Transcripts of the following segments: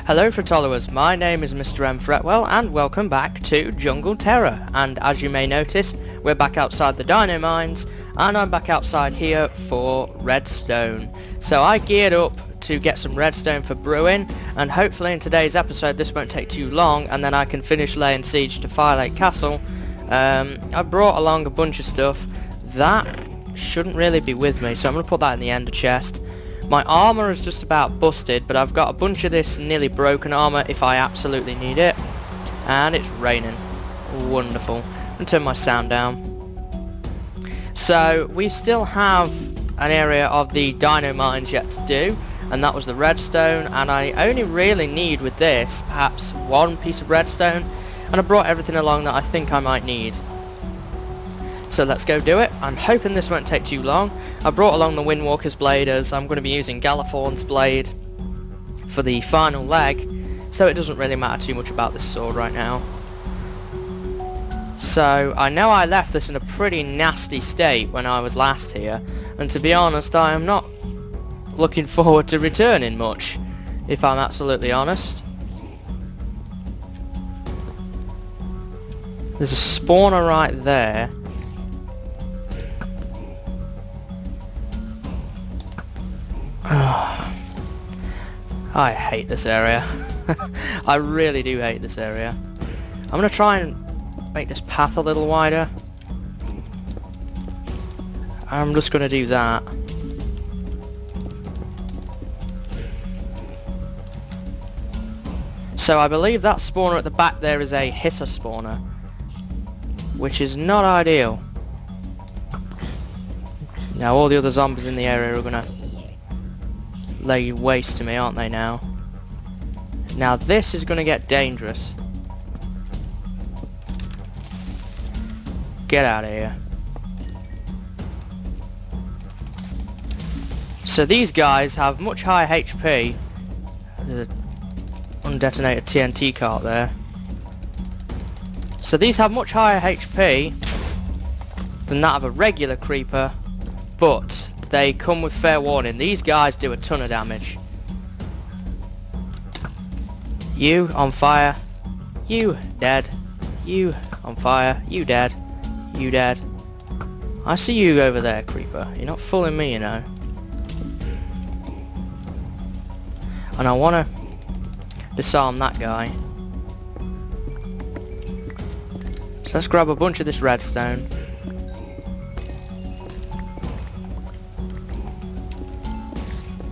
Hello Fretwellers, my name is MrMFretwell and welcome back to Jungle Terror, and as you may notice we're back outside the dino mines and I'm back outside here for redstone. So I geared up to get some redstone for brewing, and hopefully in today's episode this won't take too long and then I can finish laying siege to Firelake Castle. I brought along a bunch of stuff that shouldn't really be with me, so I'm going to put that in the ender chest. My armour is just about busted, but I've got a bunch of this nearly broken armour if I absolutely need it. And it's raining. Wonderful. I'm going to turn my sound down. So, we still have an area of the dino mines yet to do, and that was the redstone, and I only really need with this perhaps one piece of redstone, and I brought everything along that I think I might need. So let's go do it. I'm hoping this won't take too long. I brought along the Windwalker's blade as I'm going to be using Galathorn's blade for the final leg, so it doesn't really matter too much about this sword right now. So I know I left this in a pretty nasty state when I was last here, and to be honest I am not looking forward to returning much, if I'm absolutely honest. There's a spawner right there. I hate this area. I really do hate this area. I'm going to try and make this path a little wider. I'm just going to do that. So I believe that spawner at the back there is a hitter spawner, which is not ideal. Now all the other zombies in the area are going to lay waste to me, aren't they now? Now this is going to get dangerous. Get out of here. So these guys have much higher HP. There's an undetonated TNT cart there. So these have much higher HP than that of a regular creeper, but they come with fair warning. These guys do a ton of damage. You on fire. You dead. You on fire. You dead. You dead. I see you over there, creeper. You're not fooling me, you know. And I want to disarm that guy. So let's grab a bunch of this redstone.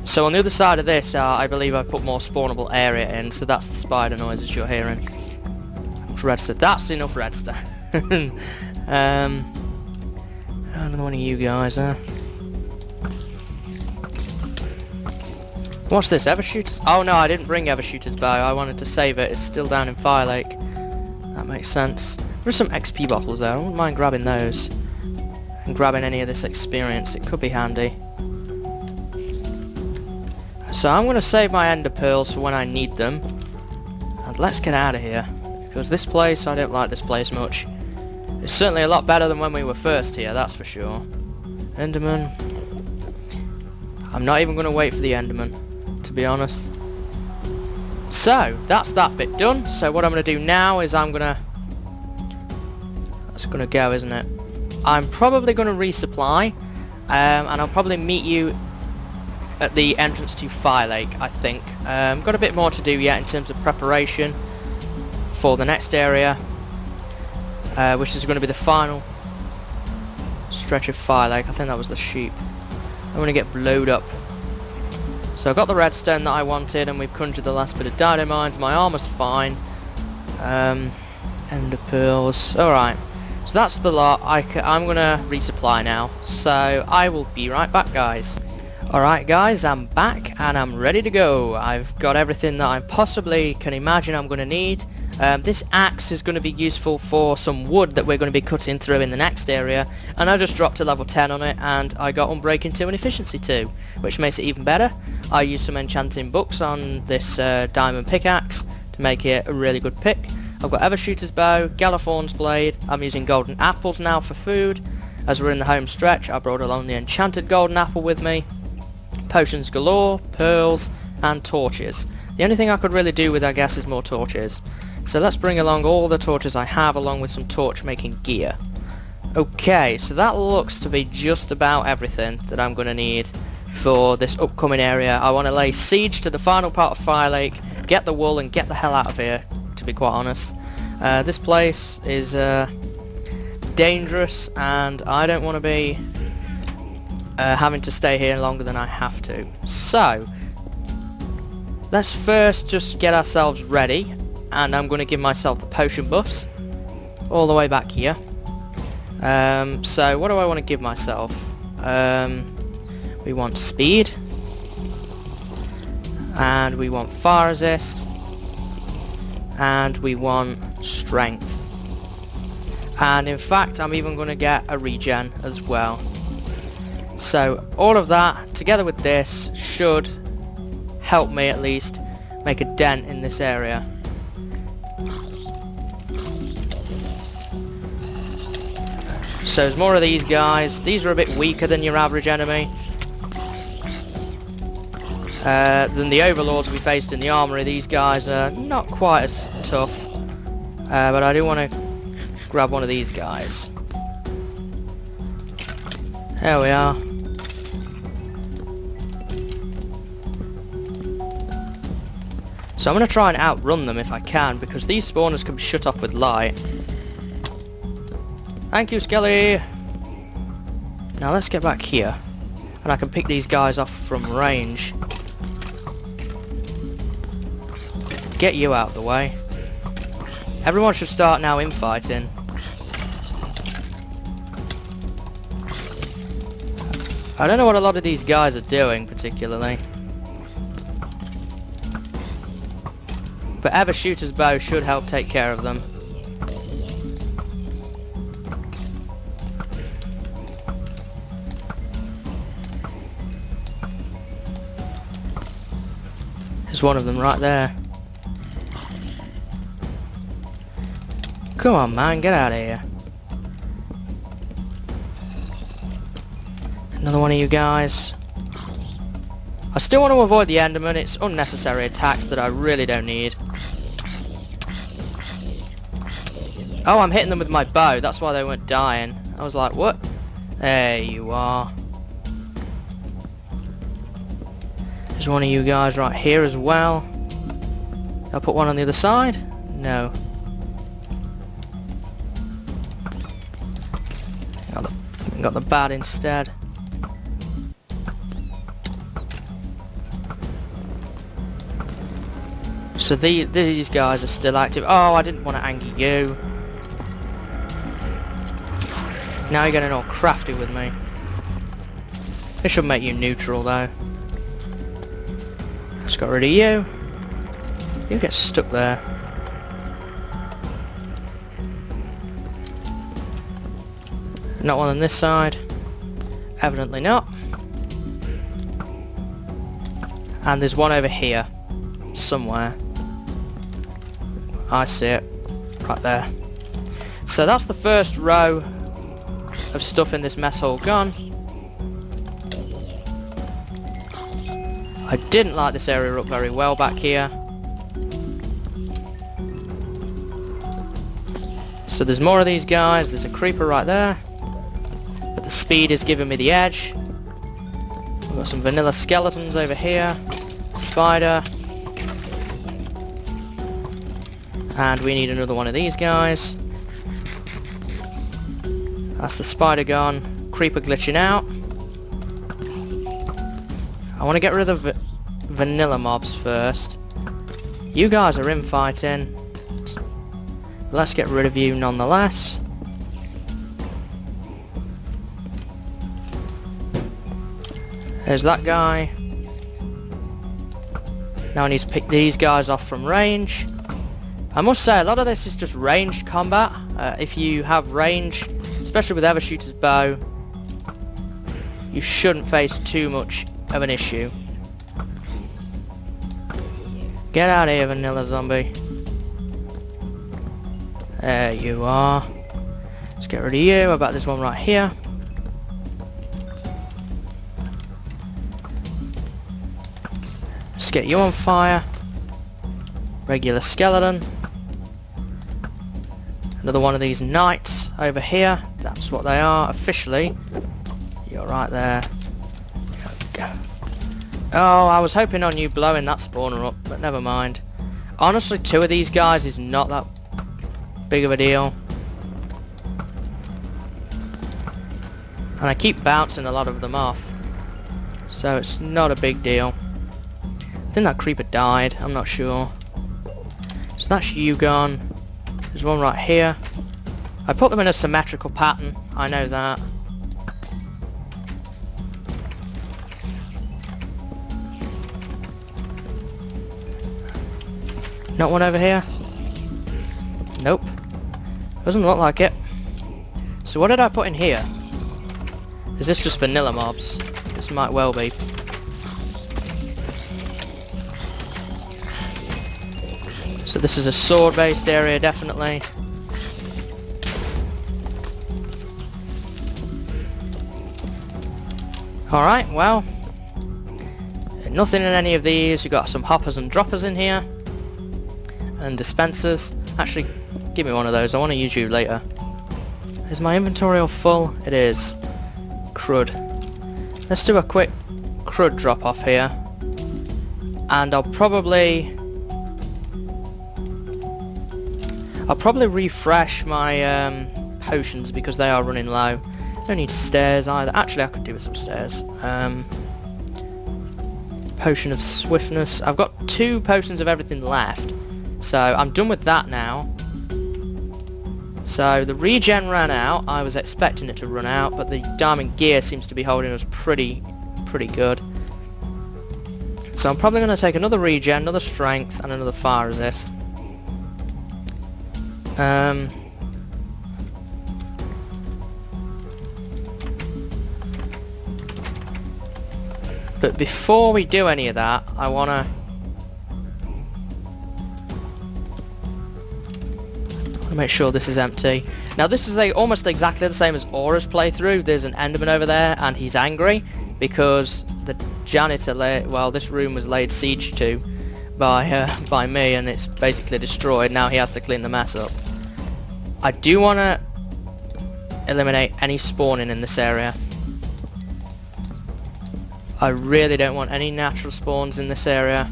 So on the other side of this, I believe I put more spawnable area in, so that's the spider noises you're hearing. Much redstone. That's enough redstone. Another one of you guys there. What's this? Evershooter's? Oh no, I didn't bring Evershooter's bow. I wanted to save it. It's still down in Firelake. That makes sense. There's some XP bottles there. I wouldn't mind grabbing those. And grabbing any of this experience. It could be handy. So I'm going to save my ender pearls for when I need them, and let's get out of here, because this place, I don't like this place much. It's certainly a lot better than when we were first here, that's for sure. Enderman. I'm not even going to wait for the Enderman, to be honest. So that's that bit done. So what I'm going to do now is that's going to go, isn't it? I'm probably going to resupply, and I'll probably meet you at the entrance to Firelake, I think. Got a bit more to do yet in terms of preparation for the next area, which is going to be the final stretch of Firelake. I think that was the sheep. I'm going to get blowed up. So I got the redstone that I wanted, and we've conjured the last bit of dino mines. My armor's fine. Ender pearls. Alright. So that's the lot. I'm going to resupply now. So I will be right back, guys. Alright guys, I'm back and I'm ready to go. I've got everything that I possibly can imagine I'm going to need. This axe is going to be useful for some wood that we're going to be cutting through in the next area, and I just dropped to level 10 on it and I got Unbreaking 2 and Efficiency 2, which makes it even better. I used some enchanting books on this diamond pickaxe to make it a really good pick. I've got Evershooter's bow, Galathorn's blade. I'm using golden apples now for food. As we're in the home stretch, I brought along the enchanted golden apple with me. Potions galore, pearls, and torches. The only thing I could really do with, I guess, is more torches. So let's bring along all the torches I have, along with some torch making gear. Okay, so that looks to be just about everything that I'm going to need for this upcoming area. I want to lay siege to the final part of Firelake, get the wool and get the hell out of here, to be quite honest. This place is dangerous and I don't want to be having to stay here longer than I have to. So, let's first just get ourselves ready, and I'm going to give myself the potion buffs all the way back here. So what do I want to give myself? We want speed, and we want fire resist, and we want strength. And in fact, I'm even going to get a regen as well. So all of that together with this should help me at least make a dent in this area. So there's more of these guys. These are a bit weaker than your average enemy. Than the overlords we faced in the armory. These guys are not quite as tough. But I do want to grab one of these guys. There we are. So I'm going to try and outrun them if I can, because these spawners can be shut off with light. Thank you, Skelly! Now let's get back here. And I can pick these guys off from range. Get you out of the way. Everyone should start now infighting. I don't know what a lot of these guys are doing particularly. But Evershooter's bow should help take care of them. There's one of them right there. Come on, man, get out of here. Another one of you guys. I still want to avoid the Enderman. It's unnecessary attacks that I really don't need. Oh, I'm hitting them with my bow. That's why they weren't dying. I was like, what? There you are. There's one of you guys right here as well. I'll put one on the other side? No. Got the bat instead. So these guys are still active. Oh, I didn't want to anger you. Now you're getting all crafty with me. This should make you neutral though. Just got rid of you. You get stuck there. Not one on this side. Evidently not. And there's one over here. Somewhere. I see it. Right there. So that's the first row of stuff in this mess hall gone. I didn't light this area up very well back here. So there's more of these guys. There's a creeper right there. But the speed is giving me the edge. We've got some vanilla skeletons over here. Spider. And we need another one of these guys. That's the spider gone. Creeper glitching out. I want to get rid of the vanilla mobs first. You guys are infighting. Let's get rid of you nonetheless. There's that guy. Now I need to pick these guys off from range. I must say, a lot of this is just ranged combat. If you have range, especially with Evershooter's bow, you shouldn't face too much of an issue. Get out of here, vanilla zombie. There you are. Let's get rid of you. How about this one right here? Let's get you on fire. Regular skeleton. Another one of these knights over here. That's what they are officially. You're right there. Oh, I was hoping on you blowing that spawner up, but never mind. Honestly, 2 of these guys is not that big of a deal. And I keep bouncing a lot of them off. So it's not a big deal. I think that creeper died, I'm not sure. So that's you gone. There's one right here. I put them in a symmetrical pattern, I know that. Not one over here? Nope. Doesn't look like it. So what did I put in here? Is this just vanilla mobs? This might well be. So this is a sword-based area, definitely. Alright, well. Nothing in any of these. You've got some hoppers and droppers in here. And dispensers. Actually, give me one of those. I want to use you later. Is my inventory all full? It is. Crud. Let's do a quick crud drop off here. And I'll probably refresh my potions because they are running low. Don't need stairs either. Actually, I could do with some stairs. Potion of swiftness. I've got 2 potions of everything left. So I'm done with that now. So the regen ran out. I was expecting it to run out, but the diamond gear seems to be holding us pretty good. So I'm probably going to take another regen, another strength, and another fire resist. But before we do any of that, I want to make sure this is empty. Now this is almost exactly the same as Aura's playthrough. There's an Enderman over there and he's angry because the janitor this room was laid siege to by me, and it's basically destroyed. Now he has to clean the mess up. I do want to eliminate any spawning in this area. I really don't want any natural spawns in this area.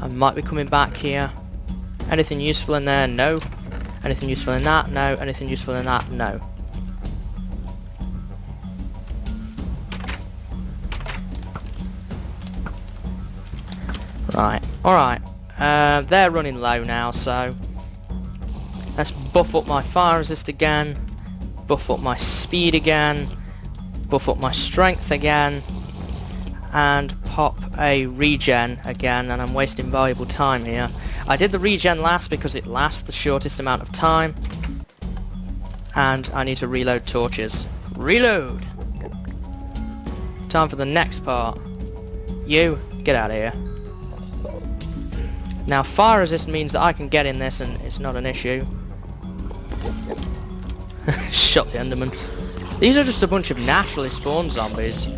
I might be coming back here. Anything useful in there? No. Anything useful in that? No. Anything useful in that? No. Right. Alright. They're running low now, so let's buff up my fire resist again. Buff up my speed again. Buff up my strength again. And pop a regen again, and I'm wasting valuable time here. I did the regen last because it lasts the shortest amount of time. And I need to reload torches. Reload! Time for the next part. You, get out of here. Now fire resist means that I can get in this and it's not an issue. Shot the Enderman. These are just a bunch of naturally spawned zombies.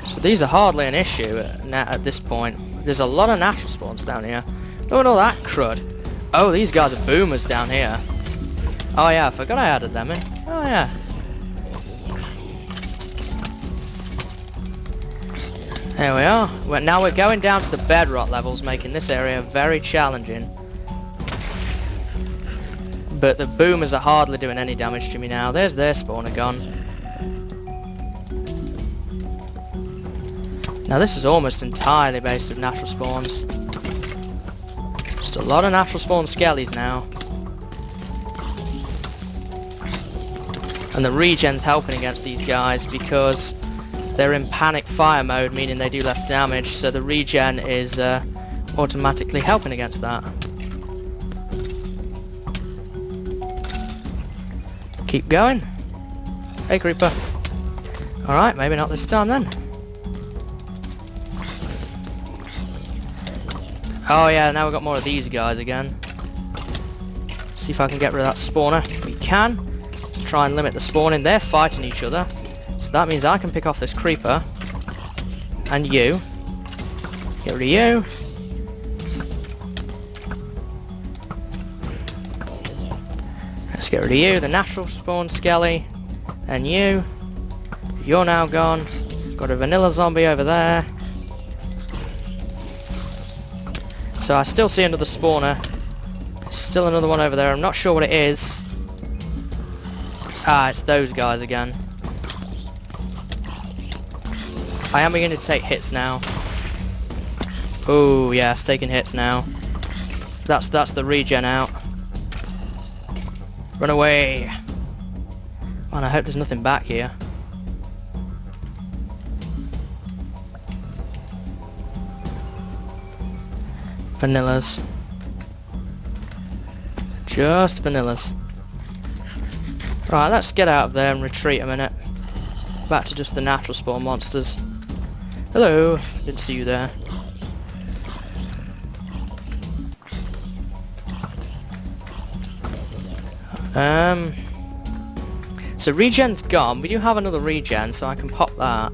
So these are hardly an issue at this point. There's a lot of natural spawns down here. Look at all that crud. Oh, these guys are boomers down here. Oh yeah, I forgot I added them in. Oh yeah. There we are. Now we're going down to the bedrock levels, making this area very challenging. But the boomers are hardly doing any damage to me now. There's their spawner gone. Now this is almost entirely based on natural spawns. Just a lot of natural spawn skellies now. And the regen's helping against these guys because they're in panic fire mode, meaning they do less damage, so the regen is automatically helping against that. Keep going. Hey creeper. Alright, maybe not this time then. Oh yeah, now we've got more of these guys again. See if I can get rid of that spawner. We can. Let's try and limit the spawning. They're fighting each other. So that means I can pick off this creeper. And you. Get rid of you. Let's get rid of you, the natural spawn skelly. And you. You're now gone. Got a vanilla zombie over there. So I still see another spawner. Still another one over there. I'm not sure what it is. Ah, it's those guys again. I am beginning to take hits now. Oh yeah, it's taking hits now. That's the regen out. Run away. Oh, and I hope there's nothing back here. Vanillas. Just vanillas. Right, let's get out of there and retreat a minute. Back to just the natural spawn monsters. Hello, didn't see you there. So regen's gone. We do have another regen, so I can pop that.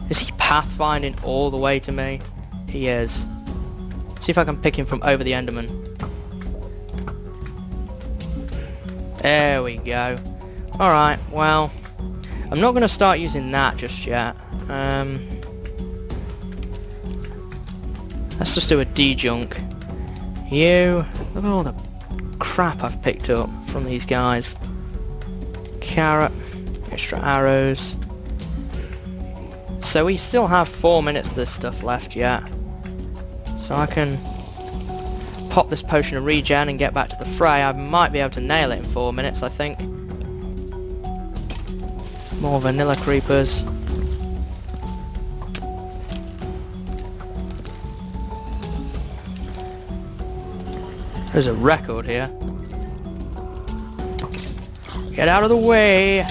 Is he pathfinding all the way to me? He is. See if I can pick him from over the Enderman. There we go. Alright, well, I'm not going to start using that just yet. Let's just do a de-junk. You, look at all the crap I've picked up from these guys. Carrot, extra arrows. So we still have 4 minutes of this stuff left yet. So I can pop this potion of regen and get back to the fray. I might be able to nail it in 4 minutes, I think. More vanilla creepers. There's a record here. Get out of the way!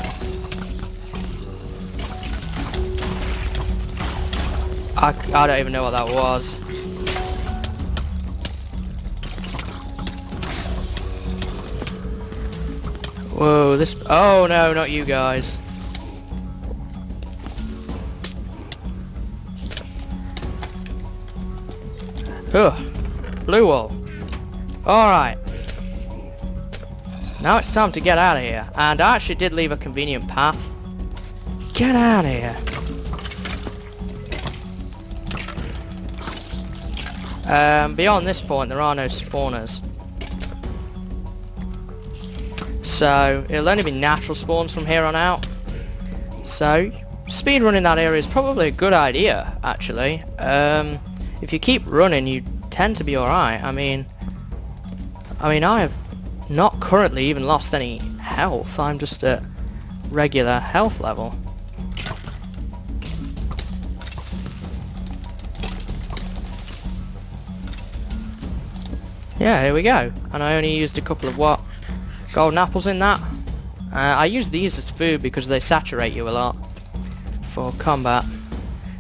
I don't even know what that was. Whoa, this... Oh no, not you guys. Ugh. Blue wall. Alright. Now it's time to get out of here. And I actually did leave a convenient path. Get out of here. Beyond this point, there are no spawners. So, it'll only be natural spawns from here on out. So, speedrunning that area is probably a good idea, actually. If you keep running, you tend to be alright. I mean, I have not currently even lost any health. I'm just at regular health level. Yeah, here we go. And I only used a couple of golden apples in that. I use these as food because they saturate you a lot for combat.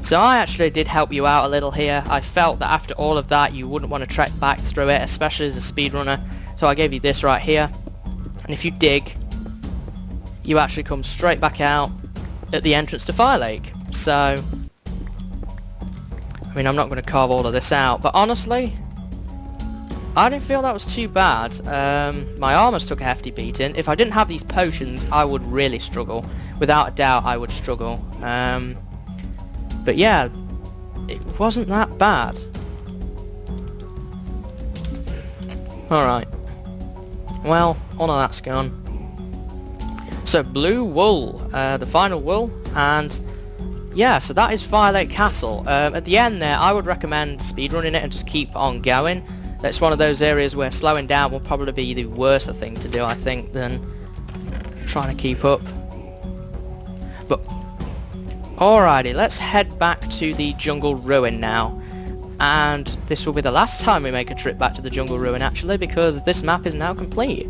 So I actually did help you out a little here. I felt that after all of that you wouldn't want to trek back through it, especially as a speedrunner. So I gave you this right here. And if you dig, you actually come straight back out at the entrance to Firelake. So, I mean, I'm not going to carve all of this out, but honestly, I didn't feel that was too bad. My armors took a hefty beating. If I didn't have these potions, I would really struggle. Without a doubt, I would struggle. But yeah, it wasn't that bad. Alright. Well, all of that's gone. So, blue wool. The final wool. And yeah, so that is Firelake Castle. At the end there, I would recommend speedrunning it and just keep on going. It's one of those areas where slowing down will probably be the worst thing to do, I think, than trying to keep up. But, alrighty, let's head back to the Jungle Ruin now. And this will be the last time we make a trip back to the Jungle Ruin, actually, because this map is now complete.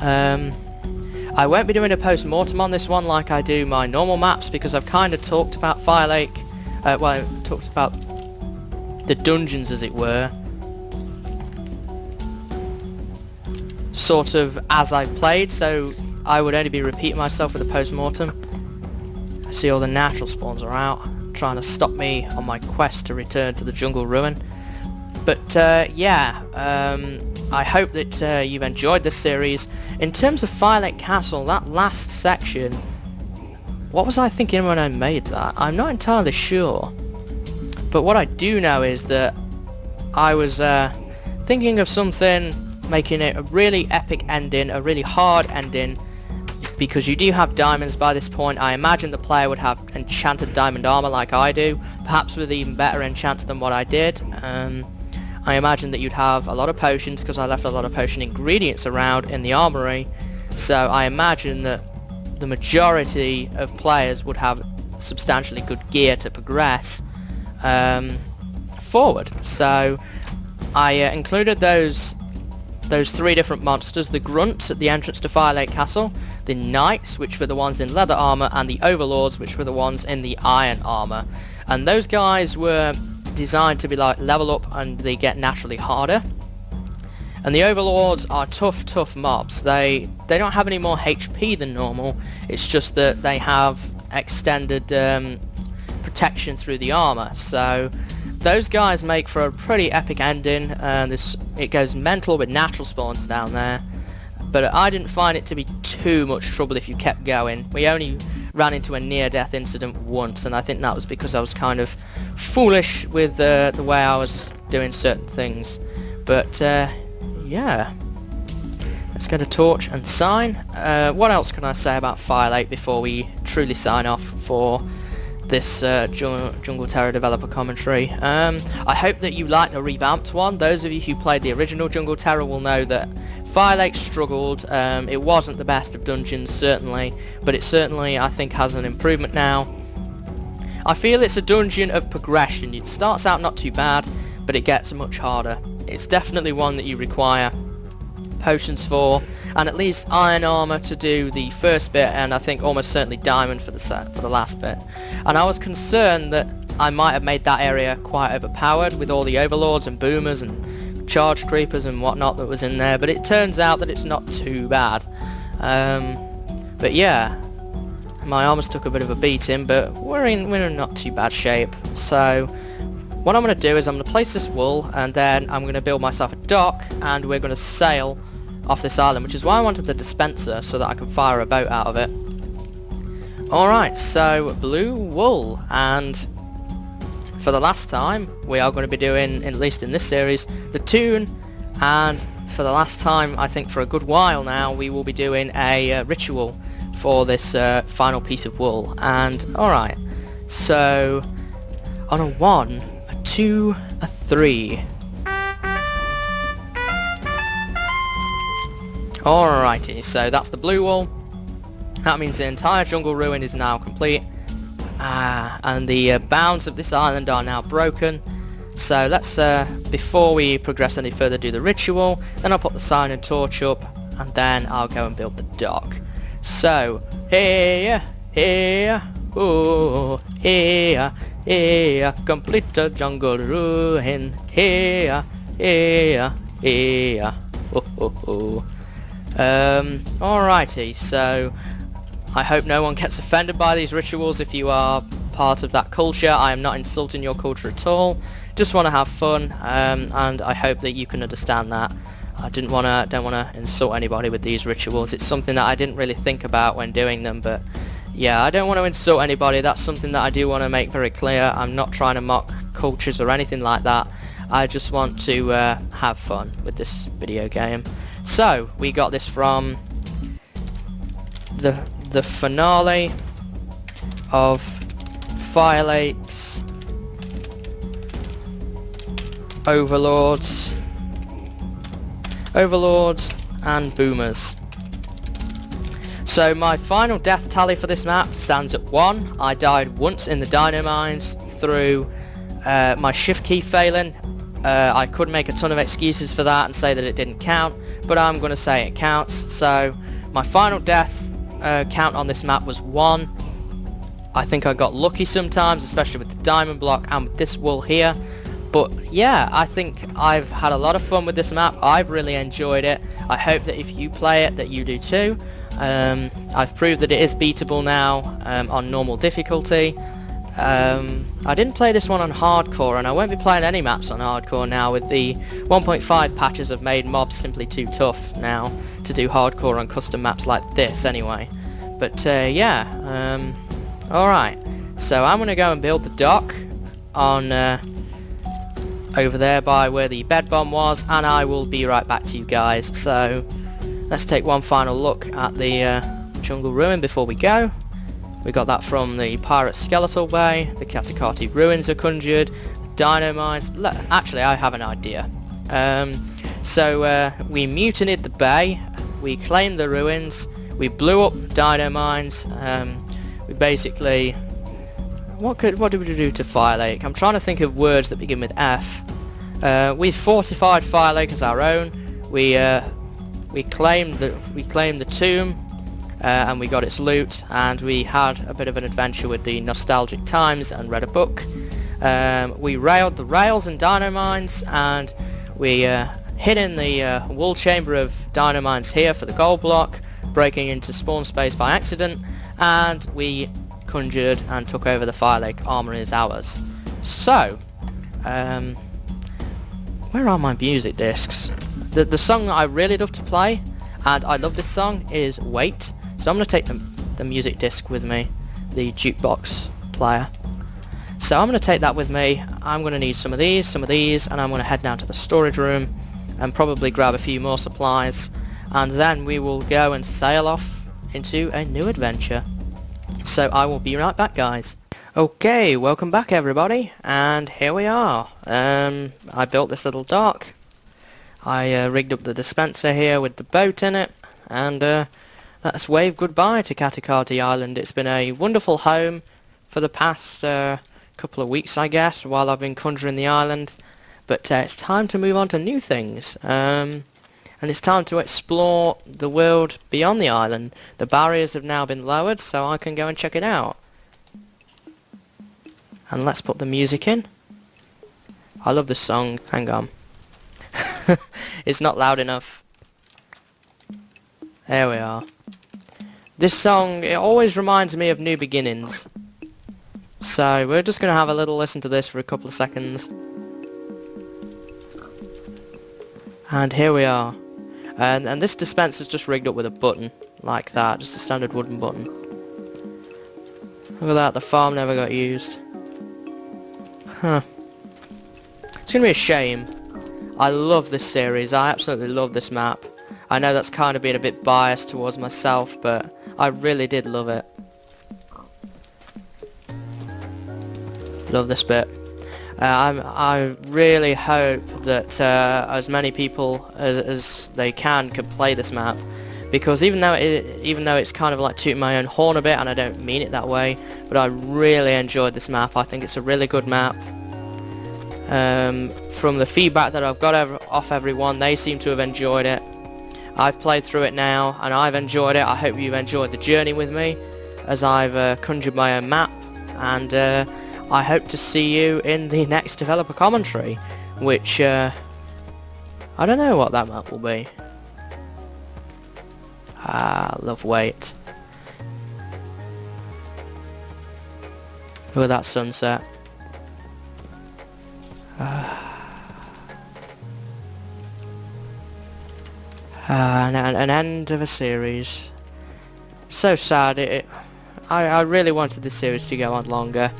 I won't be doing a post-mortem on this one like I do my normal maps, because I've kind of talked about Firelake. Well, I talked about the dungeons, as it were, sort of as I've played, so I would only be repeating myself with a post-mortem. I see all the natural spawns are out, trying to stop me on my quest to return to the Jungle Ruin. But yeah, I hope that you've enjoyed this series. In terms of Firelake Castle, that last section, what was I thinking when I made that? I'm not entirely sure. But what I do know is that I was thinking of something, making it a really epic ending, a really hard ending, because you do have diamonds by this point. I imagine the player would have enchanted diamond armor like I do, perhaps with even better enchants than what I did. I imagine that you'd have a lot of potions, because I left a lot of potion ingredients around in the armory, so I imagine that the majority of players would have substantially good gear to progress forward. So I included those 3 different monsters: the grunts at the entrance to Firelake Castle, the knights, which were the ones in leather armor, and the overlords, which were the ones in the iron armor. And those guys were designed to be like level up, and they get naturally harder. And the overlords are tough mobs. They don't have any more HP than normal. It's just that they have extended protection through the armor. So those guys make for a pretty epic ending. It goes mental with natural spawns down there. But I didn't find it to be too much trouble if you kept going. We only ran into a near-death incident once, and I think that was because I was kind of foolish with the way I was doing certain things. But yeah, let's get a torch and sign. What else can I say about Firelake before we truly sign off for this Jungle Terror developer commentary? I hope that you like the revamped one. Those of you who played the original Jungle Terror will know that Firelake struggled. It wasn't the best of dungeons, certainly, but it certainly, I think, has an improvement now. I feel it's a dungeon of progression. It starts out not too bad, but it gets much harder. It's definitely one that you require potions for, and at least iron armor to do the first bit, and I think almost certainly diamond for the last bit. And I was concerned that I might have made that area quite overpowered with all the overlords and boomers and charge creepers and whatnot that was in there, but it turns out that it's not too bad. But yeah, my armors took a bit of a beating, but we're in not too bad shape. So what I'm going to do is I'm going to place this wool, and then I'm going to build myself a dock, and we're going to sail off this island, which is why I wanted the dispenser, so that I can fire a boat out of it. Alright, so blue wool, and for the last time we are going to be doing, at least in this series, the tune, and for the last time, I think for a good while now, we will be doing a ritual for this final piece of wool. And alright, so on a 1, a 2, a 3. Alrighty, so that's the blue wool. That means the entire jungle ruin is now complete. And the bounds of this island are now broken. So let's, before we progress any further, do the ritual. Then I'll put the sign and torch up, and then I'll go and build the dock. So, here, oh, here, complete the jungle ruin. Here, oh, oh, oh. Alrighty, so I hope no one gets offended by these rituals if you are part of that culture. I am not insulting your culture at all. Just want to have fun, and I hope that you can understand that. I don't want to insult anybody with these rituals. It's something that I didn't really think about when doing them, but yeah, I don't want to insult anybody. That's something that I do want to make very clear. I'm not trying to mock cultures or anything like that. I just want to have fun with this video game. So we got this from the finale of Firelake's Overlords and Boomers. So my final death tally for this map stands at 1. I died once in the dino mines through my shift key failing. I could make a ton of excuses for that and say that it didn't count, but I'm going to say it counts. So my final death count on this map was 1. I think I got lucky sometimes, especially with the diamond block and with this wool here. But yeah, I think I've had a lot of fun with this map. I've really enjoyed it. I hope that if you play it, that you do too. I've proved that it is beatable now on normal difficulty. I didn't play this one on hardcore, and I won't be playing any maps on hardcore now, with the 1.5 patches have made mobs simply too tough now to do hardcore on custom maps like this anyway. But yeah, alright, so I'm gonna go and build the dock on over there by where the bed bomb was, and I will be right back to you guys. So let's take one final look at the jungle ruin before we go. We got that from the pirate skeletal bay. The Katakati ruins are conjured. Dino mines. Actually, I have an idea. So we mutinied the bay. We claimed the ruins. We blew up dino mines. We basically... What did we do to Firelake? I'm trying to think of words that begin with F. We fortified Firelake as our own. We claimed the tomb. And we got its loot, and we had a bit of an adventure with the nostalgic times and read a book. We railed the rails and dino mines, and we hid in the wool chamber of dino mines here for the gold block, breaking into spawn space by accident, and we conjured and took over the Firelake armory as ours. So, where are my music discs? The song that I really love to play, and I love this song, is Wait. So I'm going to take the music disc with me, the jukebox player. So I'm going to take that with me. I'm going to need some of these, and I'm going to head down to the storage room and probably grab a few more supplies, and then we will go and sail off into a new adventure. So I will be right back, guys. Okay, welcome back everybody, and here we are. I built this little dock. I rigged up the dispenser here with the boat in it, and let's wave goodbye to Katakati Island. It's been a wonderful home for the past couple of weeks, I guess, while I've been conjuring the island. But it's time to move on to new things. And it's time to explore the world beyond the island. The barriers have now been lowered, so I can go and check it out. And let's put the music in. I love this song. Hang on. It's not loud enough. There we are. This song, it always reminds me of New Beginnings. So we're just going to have a little listen to this for a couple of seconds. And here we are. And this dispenser's just rigged up with a button, like that, just a standard wooden button. Look at that, the farm never got used. Huh. It's going to be a shame. I love this series, I absolutely love this map. I know that's kind of been a bit biased towards myself, but I really did love it. Love this bit. I really hope that as many people as they can play this map, because even though it's kind of like tooting my own horn a bit, and I don't mean it that way, but I really enjoyed this map. I think it's a really good map. From the feedback that I've got off everyone, they seem to have enjoyed it. I've played through it now, and I've enjoyed it. I hope you've enjoyed the journey with me, as I've conjured my own map, and I hope to see you in the next developer commentary, which, I don't know what that map will be. Ah, love Wait. Look at that sunset. An end of a series. So sad. I really wanted this series to go on longer.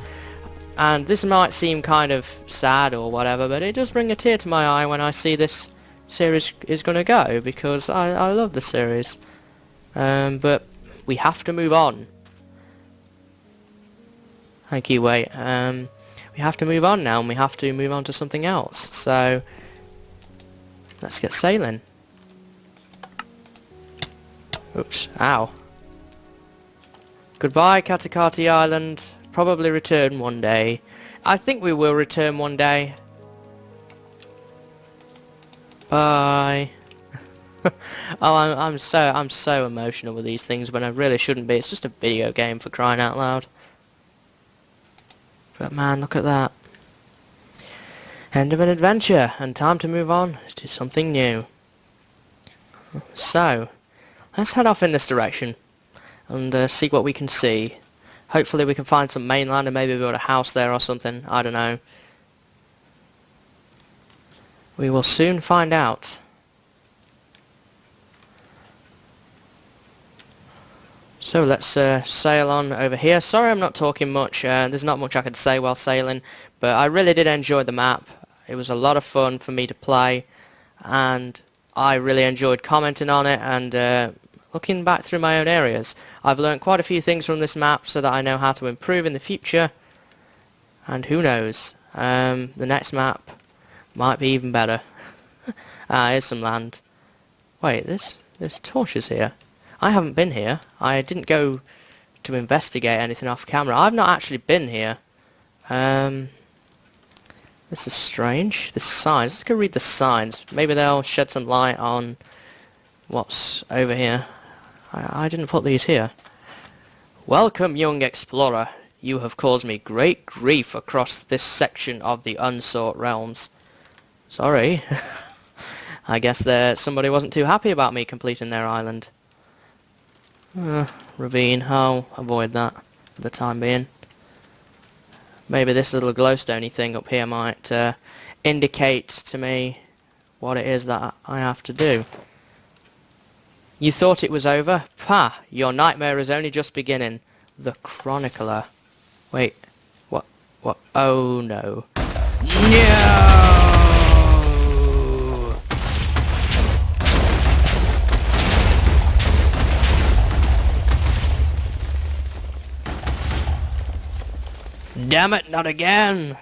And this might seem kind of sad or whatever, but it does bring a tear to my eye when I see this series is going to go, because I love the series. But we have to move on. Thank you, Wait. We have to move on now, and we have to move on to something else. So, let's get sailing. Oops, ow. Goodbye, Katakati Island. Probably return one day. I think we will return one day. Bye. Oh, I'm so emotional with these things when I really shouldn't be. It's just a video game, for crying out loud. But man, look at that. End of an adventure, and time to move on to something new. So, let's head off in this direction and see what we can see. Hopefully we can find some mainland and maybe build a house there or something. I don't know. We will soon find out. So let's sail on over here. Sorry I'm not talking much. There's not much I could say while sailing, but I really did enjoy the map. It was a lot of fun for me to play, and I really enjoyed commenting on it and looking back through my own areas. I've learned quite a few things from this map so that I know how to improve in the future, and who knows, the next map might be even better. Here's some land. Wait, there's torches here. I haven't been here. I didn't go to investigate anything off camera. I've not actually been here. This is strange. The signs. Let's go read the signs. Maybe they'll shed some light on what's over here. I didn't put these here. Welcome, young explorer. You have caused me great grief across this section of the unsought realms. Sorry. I guess somebody wasn't too happy about me completing their island. Ravine. I'll avoid that for the time being. Maybe this little glowstoney thing up here might indicate to me what it is that I have to do. You thought it was over? Pah! Your nightmare is only just beginning. The Chronicler. Wait. What? What? Oh no. No! Damn it, not again!